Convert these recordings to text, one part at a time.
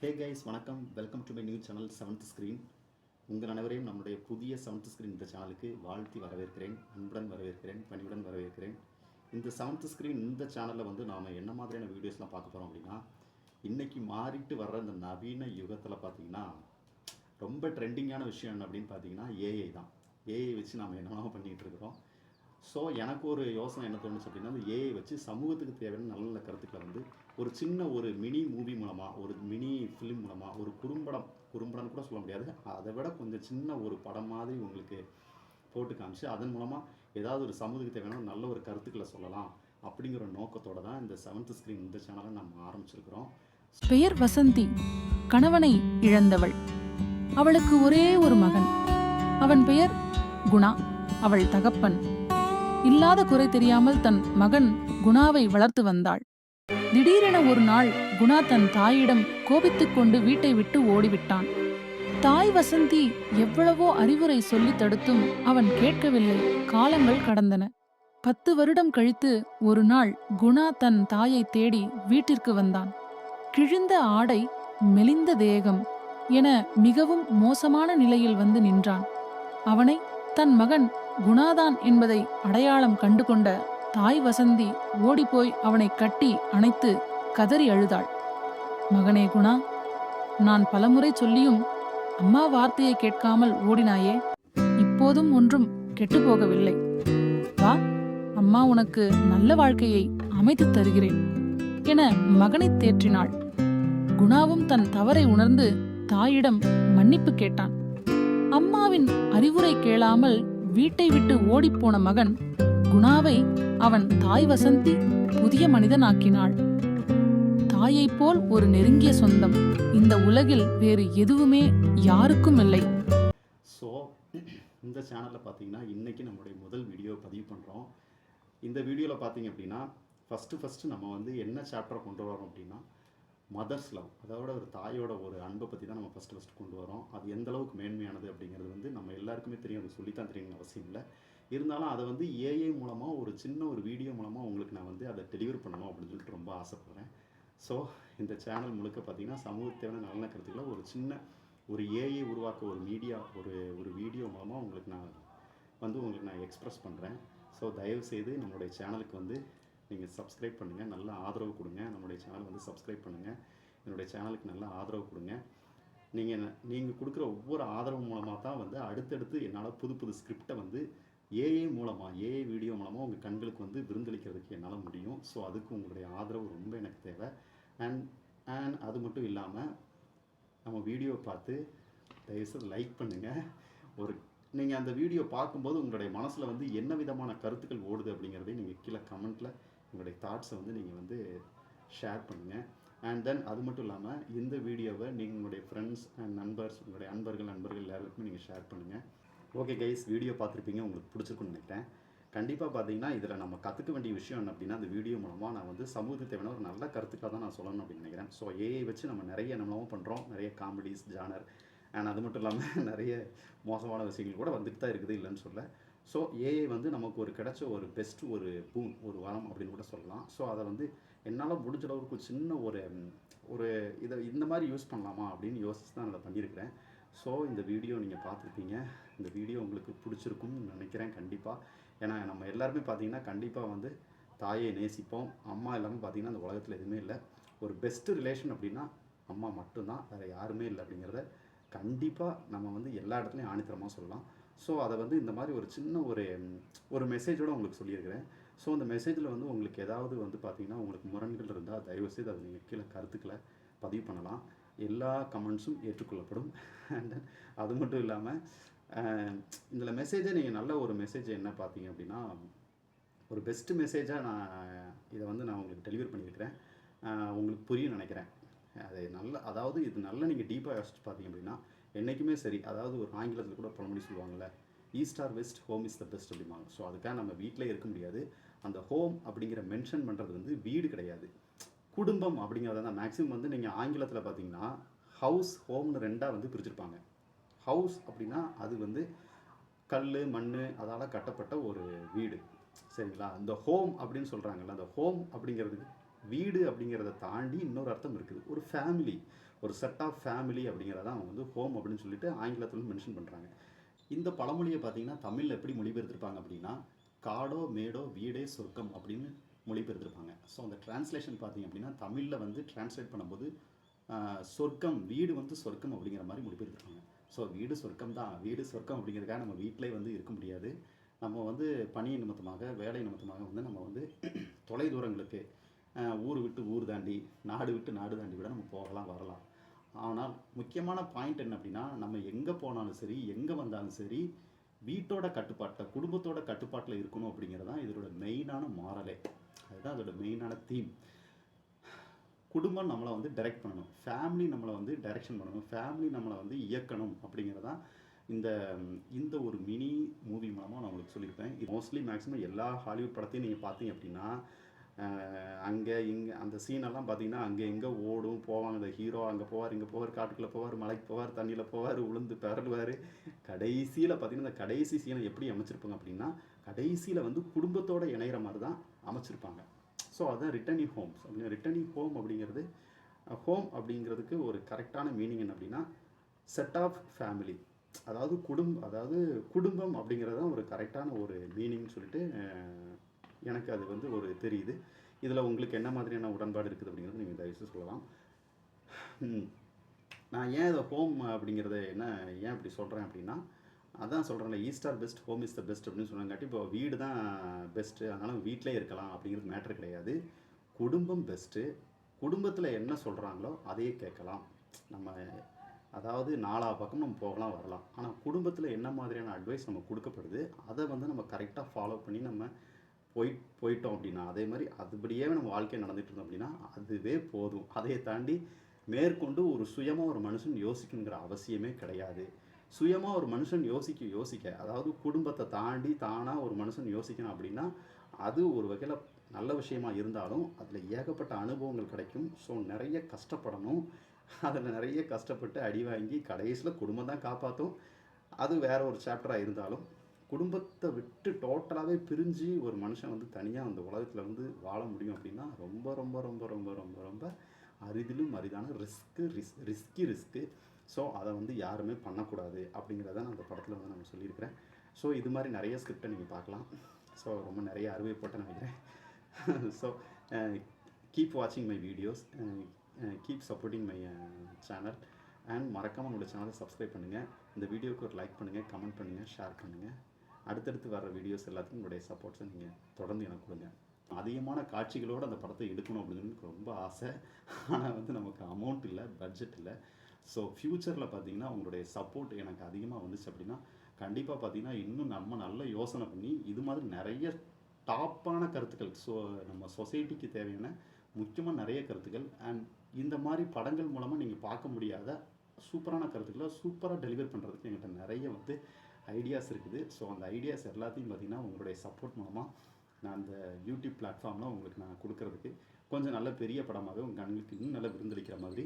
Hey guys வணக்கம், welcome to my new channel seventh screen. உங்கள் அனைவரையும் நம்முடைய புதிய செவன்த் ஸ்க்ரீன் இந்த சேனலுக்கு வாழ்த்தி வரவேற்கிறேன், அன்புடன் வரவேற்கிறேன், பணிவுடன் வரவேற்கிறேன். இந்த செவன்த் ஸ்க்ரீன் இந்த சேனலில் வந்து நாம் என்ன மாதிரியான வீடியோஸ்லாம் பார்க்க போகிறோம் அப்படின்னா, இன்றைக்கி மாறிட்டு வர்ற இந்த நவீன யுகத்தில் பார்த்திங்கன்னா ரொம்ப ட்ரெண்டிங்கான விஷயம் என்ன அப்படின்னு பார்த்தீங்கன்னா ஏஐ தான். ஏஐ வச்சு நாம் என்னெல்லாம் பண்ணிகிட்டு இருக்கிறோம். ஸோ எனக்கு ஒரு யோசனை என்ன தோணுச்சு அப்படின்னா, அந்த ஏஐ வச்சு சமூகத்துக்கு தேவையான நல்ல நல்ல கருத்துக்களை வந்து ஒரு சின்ன ஒரு மினி மூவி மூலமாக, ஒரு மினி ஃபிலிம் மூலமாக, ஒரு குறும்படம்னு கூட சொல்ல முடியாது, அதை விட கொஞ்சம் சின்ன ஒரு படம் மாதிரி உங்களுக்கு போட்டு காமிச்சு அதன் மூலமாக ஏதாவது ஒரு சமூகத்துக்கு தேவையான நல்ல ஒரு கருத்துக்களை சொல்லலாம் அப்படிங்கிற நோக்கத்தோடு தான் இந்த செவன்த் ஸ்க்ரீன் இந்த சேனலை நம்ம ஆரம்பிச்சிருக்கிறோம். பெயர் வசந்தி. கணவனை இழந்தவள். அவளுக்கு ஒரே ஒரு மகன். அவன் பெயர் குணா. அவள் தகப்பன். இல்லாத குறை தெரியாமல் தன் மகன் குணாவை வளர்த்து வந்தாள். திடீரென ஒரு நாள் குணா தன் தாயிடம் கோபித்துக் கொண்டு வீட்டை விட்டு ஓடிவிட்டான். தாய் வசந்தி எவ்வளவோ அறிவுரை சொல்லி தடுத்தும் அவன் கேட்கவில்லை. காலங்கள் கடந்தன. 10 வருடம் கழித்து ஒரு நாள் குணா தன் தாயை தேடி வீட்டிற்கு வந்தான். கிழிந்த ஆடை, மெலிந்த தேகம் என மிகவும் மோசமான நிலையில் வந்து நின்றான். அவனை தன் மகன் குணாதான் என்பதை அடையாளம் கண்டுகொண்ட தாய் வசந்தி ஓடிப்போய் அவனை கட்டி அணைத்து கதறி அழுதாள். மகனே குணா, நான் பலமுறை சொல்லியும் அம்மா வார்த்தையை கேட்காமல் ஓடினாயே, இப்போதும் ஒன்றும் கெட்டுப்போகவில்லை. வா, அம்மா உனக்கு நல்ல வாழ்க்கையை அமைத்து தருகிறேன் என மகனை தேற்றினாள். குணாவும் தன் தவறை உணர்ந்து தாயிடம் மன்னிப்பு கேட்டான். அம்மாவின் அறிவுரை கேளாமல் வீட்டை விட்டு ஓடிப்போன மகன் குணாவை அவன் தாய் வசந்தி புதிய மனிதனாக்கினாள். தாயைப் போல் ஒரு நெருங்கிய சொந்தம் இந்த உலகில் வேறு எதுவுமே யாருக்கும் இல்லை. ஸோ இந்த சேனலில் பார்த்தீங்கன்னா இன்றைக்கி நம்மளுடைய முதல் வீடியோ பதிவு பண்ணுறோம். இந்த வீடியோவில் பார்த்தீங்க அப்படின்னா ஃபஸ்ட்டு நம்ம வந்து என்ன சாப்டரை கொண்டு வரோம் அப்படின்னா, மதர்ஸ் லவ், அதோட ஒரு தாயோட ஒரு அன்பை பற்றி தான் நம்ம ஃபஸ்ட்டு கொண்டு வரோம். அது எந்த அளவுக்கு மேன்மையானது அப்படிங்கிறது வந்து நம்ம எல்லாருக்குமே தெரியும், அது சொல்லித்தான் தெரியணும்னு அவசியம் இல்லை. இருந்தாலும் அதை வந்து ஏஐ மூலமாக ஒரு சின்ன ஒரு வீடியோ மூலமாக உங்களுக்கு நான் வந்து அதை டெலிவர் பண்ணணும் அப்படின்னு சொல்லிட்டு ரொம்ப ஆசைப்பட்றேன். ஸோ இந்த சேனல் முழுக்க பார்த்திங்கன்னா சமூகத்தேவையான நல்ல கருத்துக்களை ஒரு சின்ன ஒரு ஏஐ உருவாக்க ஒரு மீடியா ஒரு வீடியோ மூலமாக உங்களுக்கு நான் எக்ஸ்ப்ரெஸ் பண்ணுறேன். ஸோ தயவுசெய்து நம்மளுடைய சேனலுக்கு வந்து நீங்கள் சப்ஸ்கிரைப் பண்ணுங்கள், நல்ல ஆதரவு கொடுங்க. நம்மளுடைய சேனல் வந்து சப்ஸ்கிரைப் பண்ணுங்கள், என்னுடைய சேனலுக்கு நல்ல ஆதரவு கொடுங்க. நீங்கள் கொடுக்குற ஒவ்வொரு ஆதரவு மூலமாக தான் வந்து அடுத்தடுத்து என்னால் புது ஸ்கிரிப்டை வந்து ஏஐ வீடியோ மூலமாக உங்கள் கண்களுக்கு வந்து விருந்தளிக்கிறதுக்கு என்னால் முடியும். ஸோ அதுக்கு உங்களுடைய ஆதரவு ரொம்ப எனக்கு தேவை. அண்ட் அது மட்டும் இல்லாமல் நம்ம வீடியோவை பார்த்து தயவுசெய்து லைக் பண்ணுங்கள். நீங்கள் அந்த வீடியோ பார்க்கும்போது உங்களுடைய மனசில் வந்து என்ன விதமான கருத்துக்கள் ஓடுது அப்படிங்கிறதையும் நீங்கள் கீழே கமெண்ட்டில் உங்களுடைய தாட்ஸை வந்து நீங்கள் வந்து ஷேர் பண்ணுங்கள். அண்ட் தென் அது மட்டும் இல்லாமல் இந்த வீடியோவை நீங்கள் உங்களுடைய ஃப்ரெண்ட்ஸ் அண்ட் உங்களுடைய நண்பர்கள் எல்லாருக்குமே நீங்கள் ஷேர் பண்ணுங்கள். ஓகே கைஸ், வீடியோ பார்த்துருப்பீங்க, உங்களுக்கு பிடிச்சிருக்குன்னு நினைக்கிறேன். கண்டிப்பாக பார்த்தீங்கன்னா இதில் நம்ம கற்றுக்க வேண்டிய விஷயம் என்ன அப்படின்னா, அந்த வீடியோ மூலமாக நான் வந்து சமூகத்துக்கு தேவையான ஒரு நல்ல கருத்துக்களை தான் நான் சொல்லணும் அப்படின்னு நினைக்கிறேன். ஸோ ஏஐ வச்சு நம்ம நிறைய என்னென்னவும் பண்ணுறோம், நிறைய காமெடிஸ் ஜானர் அண்ட் அது மட்டும் இல்லாமல் நிறைய மோசமான விஷயங்கள் கூட வந்துட்டு தான் இருக்குது, இல்லைன்னு சொல்ல. ஸோ ஏஐ வந்து நமக்கு ஒரு கிடைச்ச ஒரு பெஸ்ட்டு ஒரு பூன், ஒரு வரம் அப்படின்னு கூட சொல்லலாம். ஸோ அதை வந்து என்னால் முடிஞ்ச அளவுக்கு சின்ன ஒரு இதை இந்த மாதிரி யூஸ் பண்ணலாமா அப்படின்னு யோசிச்சு தான் அதை பண்ணியிருக்கிறேன். ஸோ இந்த வீடியோ நீங்கள் பார்த்துருப்பீங்க, இந்த வீடியோ உங்களுக்கு பிடிச்சிருக்கும்னு நினைக்கிறேன் கண்டிப்பாக. ஏன்னா நம்ம எல்லாருமே பார்த்தீங்கன்னா கண்டிப்பாக வந்து தாயை நேசிப்போம். அம்மா இல்லாமல் பார்த்தீங்கன்னா அந்த உலகத்தில் எதுவுமே இல்லை. ஒரு பெஸ்ட்டு ரிலேஷன் அப்படின்னா அம்மா மட்டும்தான், வேறு யாருமே இல்லை அப்படிங்கிறத கண்டிப்பாக நம்ம வந்து எல்லா இடத்துலையும் ஆணித்தரமாக சொல்லலாம். ஸோ அதை வந்து இந்த மாதிரி ஒரு சின்ன ஒரு மெசேஜோடு உங்களுக்கு சொல்லியிருக்கிறேன். ஸோ அந்த மெசேஜில் வந்து உங்களுக்கு ஏதாவது வந்து பார்த்திங்கன்னா உங்களுக்கு முரண்கள் இருந்தால் தயவுசெய்து அதை நீங்கள் கீழே கருத்துக்களை பதிவு பண்ணலாம். எல்லா கமெண்ட்ஸும் ஏற்றுக்கொள்ளப்படும். அண்ட் அது மட்டும் இல்லாமல் இதில் மெசேஜை நீங்கள் நல்ல ஒரு மெசேஜ் என்ன பார்த்தீங்க அப்படின்னா, ஒரு பெஸ்ட்டு மெசேஜாக நான் உங்களுக்கு டெலிவர் பண்ணியிருக்கிறேன். உங்களுக்கு புரியும் நினைக்கிறேன். அதாவது இது நல்லா நீங்கள் டீப்பாக யோசிச்சு பார்த்தீங்க அப்படின்னா, என்றைக்குமே சரி, அதாவது ஒரு ஆங்கிலத்தில் கூட பழமொழி சொல்லுவாங்கள்ல, east or west, home is the best அப்படிம்பாங்க. ஸோ அதுக்காக நம்ம வீட்டிலே இருக்க முடியாது. அந்த ஹோம் அப்படிங்கிற மென்ஷன் பண்ணுறது வந்து வீடு கிடையாது, குடும்பம் அப்படிங்கிறத தான். மேக்ஸிமம் வந்து நீங்கள் ஆங்கிலத்தில் பார்த்தீங்கன்னா ஹவுஸ் ஹோம்னு ரெண்டாக வந்து பிரிச்சிருப்பாங்க. ஹவுஸ் அப்படின்னா அது வந்து கல் மண் அதால் கட்டப்பட்ட ஒரு வீடு, சரிங்களா? இந்த ஹோம் அப்படின்னு சொல்கிறாங்கல்ல, அந்த ஹோம் அப்படிங்கிறதுக்கு வீடு அப்படிங்கிறத தாண்டி இன்னொரு அர்த்தம் இருக்குது, ஒரு ஃபேமிலி. ஒரு செட் ஆஃப் ஃபேமிலி அப்படிங்கிறதான் அவங்க வந்து ஹோம் அப்படின்னு சொல்லிட்டு ஆங்கிலத்தில் மென்ஷன் பண்ணுறாங்க. இந்த பழமொழியை பார்த்தீங்கன்னா தமிழில் எப்படி மொழிபெயர்த்திருப்பாங்க அப்படின்னா, காடோ மேடோ வீடே சொர்க்கம் அப்படின்னு மொழிபெயர்த்திருப்பாங்க. ஸோ அந்த டிரான்ஸ்லேஷன் பார்த்தீங்க அப்படின்னா தமிழில் வந்து டிரான்ஸ்லேட் பண்ணும்போது சொர்க்கம், வீடு வந்து சொர்க்கம் அப்படிங்கிற மாதிரி மொழிபெயர்த்திருப்பாங்க. ஸோ வீடு சொர்க்கம் தான், வீடு சொர்க்கம் அப்படிங்கிறதுக்காக நம்ம வீட்டிலே வந்து இருக்க முடியாது. நம்ம வந்து பணி நிமித்தமாக, வேலை நிமித்தமாக வந்து நம்ம வந்து தொலை தூரங்களுக்கு ஊர் விட்டு ஊர் தாண்டி, நாடு விட்டு நாடு தாண்டி கூட நம்ம போகலாம், வரலாம். ஆனால் முக்கியமான பாயிண்ட் என்ன அப்படின்னா, நம்ம எங்கே போனாலும் சரி, எங்கே வந்தாலும் சரி, வீட்டோட கட்டுப்பாட்டில், குடும்பத்தோட கட்டுப்பாட்டில் இருக்கணும் அப்படிங்கிறது தான் இதோட மெயினான மாரலே. அதுதான் அதோட மெயினான தீம். குடும்பம் நம்மளை வந்து டைரக்ட் பண்ணணும், ஃபேமிலி நம்மளை வந்து டைரெக்ஷன் பண்ணணும், ஃபேமிலி நம்மளை வந்து இயக்கணும் அப்படிங்கிறதான் இந்த இந்த ஒரு மினி மூவி மூலமாக நான் உங்களுக்கு சொல்லியிருப்பேன். இது மோஸ்ட்லி மேக்ஸிமம் எல்லா ஹாலிவுட் படத்தையும் நீங்கள் பார்த்தீங்க அப்படின்னா, அங்கே இங்கே அந்த சீனெல்லாம் பார்த்தீங்கன்னா அங்கே எங்கே ஓடும் போவாங்க. இந்த ஹீரோ அங்கே போவார், இங்கே போவார், காட்டுக்குள்ளே போவார், மலைக்கு போவார், தண்ணியில் போவார், உளுந்து பிறடுவார். கடைசியில் பார்த்தீங்கன்னா இந்த கடைசி சீனை எப்படி அமைச்சிருப்பாங்க அப்படின்னா, கடைசியில் வந்து குடும்பத்தோடு இணைகிற மாதிரி தான் அமைச்சிருப்பாங்க. ஸோ அதுதான் ரிட்டர்னிங் ஹோம்ஸ் அப்படின்னா, ரிட்டர்னிங் ஹோம் அப்படிங்கிறது, ஹோம் அப்படிங்கிறதுக்கு ஒரு கரெக்டான மீனிங் என்ன அப்படின்னா, செட் ஆஃப் ஃபேமிலி, அதாவது குடும்பம் அப்படிங்கிறது தான் ஒரு கரெக்டான ஒரு மீனிங்னு சொல்லிட்டு எனக்கு அது வந்து ஒரு தெரியுது. இதில் உங்களுக்கு என்ன மாதிரியான உடன்பாடு இருக்குது அப்படிங்கிறது நீங்கள் தயவுசெய்து சொல்லலாம். நான் ஏன் இதை ஹோம் அப்படிங்கிறத ஏன் இப்படி சொல்கிறேன் அப்படின்னா, அதான் சொல்கிறேன்ல, east or best, home is the best அப்படின்னு சொன்னாங்காட்டி, இப்போ வீடு தான் பெஸ்ட்டு, அதனால் வீட்டிலே இருக்கலாம் அப்படிங்கிறது மேட்ரு கிடையாது. குடும்பம் பெஸ்ட்டு. குடும்பத்தில் என்ன சொல்கிறாங்களோ அதையே கேட்கலாம். நம்ம அதாவது நாலா பக்கம் நம்ம போகலாம், வரலாம். ஆனால் குடும்பத்தில் என்ன மாதிரியான அட்வைஸ் நம்ம கொடுக்கப்படுது, அதை வந்து நம்ம கரெக்டாக ஃபாலோ பண்ணி நம்ம போயிட்டோம் அப்படின்னா, அதே மாதிரி அதுபடியே நம்ம வாழ்க்கை நடந்துகிட்டு இருந்தோம் அப்படின்னா அதுவே போதும். அதை தாண்டி மேற்கொண்டு ஒரு சுயமாக ஒரு மனுஷன் யோசிக்கணுங்கிற அவசியமே கிடையாது. சுயமாக ஒரு மனுஷன் யோசிக்க, அதாவது குடும்பத்தை தாண்டி தானாக ஒரு மனுஷன் யோசிக்கணும் அப்படின்னா, அது ஒரு வகையில் நல்ல விஷயமா இருந்தாலும் அதில் ஏகப்பட்ட அனுபவங்கள் கிடைக்கும். ஸோ நிறைய கஷ்டப்படணும். அதில் நிறைய கஷ்டப்பட்டு அடி வாங்கி கடைசியில் குடும்பம் தான் காப்பாற்றும். அது வேற ஒரு சாப்டராக இருந்தாலும், குடும்பத்தை விட்டு டோட்டலாகவே பிரிஞ்சு ஒரு மனுஷன் வந்து தனியாக அந்த உலகத்தில் வந்து வாழ முடியும் அப்படின்னா ரொம்ப ரொம்ப ரொம்ப ரொம்ப ரொம்ப ரொம்ப அரிதிலும் அரிதான ரிஸ்க்கு. ஸோ அதை வந்து யாருமே பண்ணக்கூடாது அப்படிங்கிறத நான் அந்த படத்தில் வந்து நான் சொல்லியிருக்கிறேன். ஸோ இது மாதிரி நிறைய ஸ்கிரிப்டை நீங்கள் பார்க்கலாம். ஸோ ரொம்ப நிறைய அறுவைப்பட்டு நினைக்கிறேன். ஸோ கீப் வாட்சிங் my videos, keep supporting my channel and மறக்காமல் உங்களோட சேனலை சப்ஸ்கிரைப் பண்ணுங்கள். இந்த வீடியோவுக்கு ஒரு லைக் பண்ணுங்கள், கமெண்ட் பண்ணுங்கள், ஷேர் பண்ணுங்கள். அடுத்தடுத்து வர வீடியோஸ் எல்லாத்துக்கும் உங்களுடைய சப்போர்ட்ஸை நீங்கள் தொடர்ந்து எனக்கு கொடுங்க. அதிகமான காட்சிகளோடு அந்த படத்தை எடுக்கணும் அப்படின்னு எனக்கு ரொம்ப ஆசை. ஆனால் வந்து நமக்கு அமௌண்ட் இல்லை, பட்ஜெட் இல்லை. ஸோ ஃப்யூச்சரில் பார்த்தீங்கன்னா உங்களுடைய சப்போர்ட் எனக்கு அதிகமாக வந்துச்சு அப்படின்னா கண்டிப்பாக பார்த்தீங்கன்னா இன்னும் நம்ம நல்ல யோசனை பண்ணி இது மாதிரி நிறைய டாப்பான கருத்துக்கள், நம்ம சொசைட்டிக்கு தேவையான முக்கியமாக நிறைய கருத்துக்கள் அண்ட் இந்த மாதிரி படங்கள் மூலமாக நீங்கள் பார்க்க முடியாத சூப்பரான கருத்துக்களை சூப்பராக டெலிவர் பண்ணுறதுக்கு என்கிட்ட நிறைய வந்து ஐடியாஸ் இருக்குது. ஸோ அந்த ஐடியாஸ் எல்லாத்தையும் பார்த்திங்கன்னா உங்களுடைய சப்போர்ட் மூலமாக நான் அந்த யூடியூப் பிளாட்ஃபார்மில் உங்களுக்கு நான் கொடுக்குறதுக்கு கொஞ்சம் நல்ல பெரிய படமாக உங்கள் கண்ணுக்கு இன்னும் நல்லா விருந்தளிக்கிற மாதிரி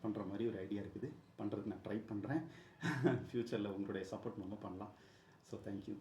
பண்ணுற மாதிரி ஒரு ஐடியா இருக்குது. பண்ணுறதுக்கு நான் ட்ரை பண்ணுறேன். ஃப்யூச்சரில் உங்களுடைய சப்போர்ட் மூலமாக பண்ணலாம். So thank you.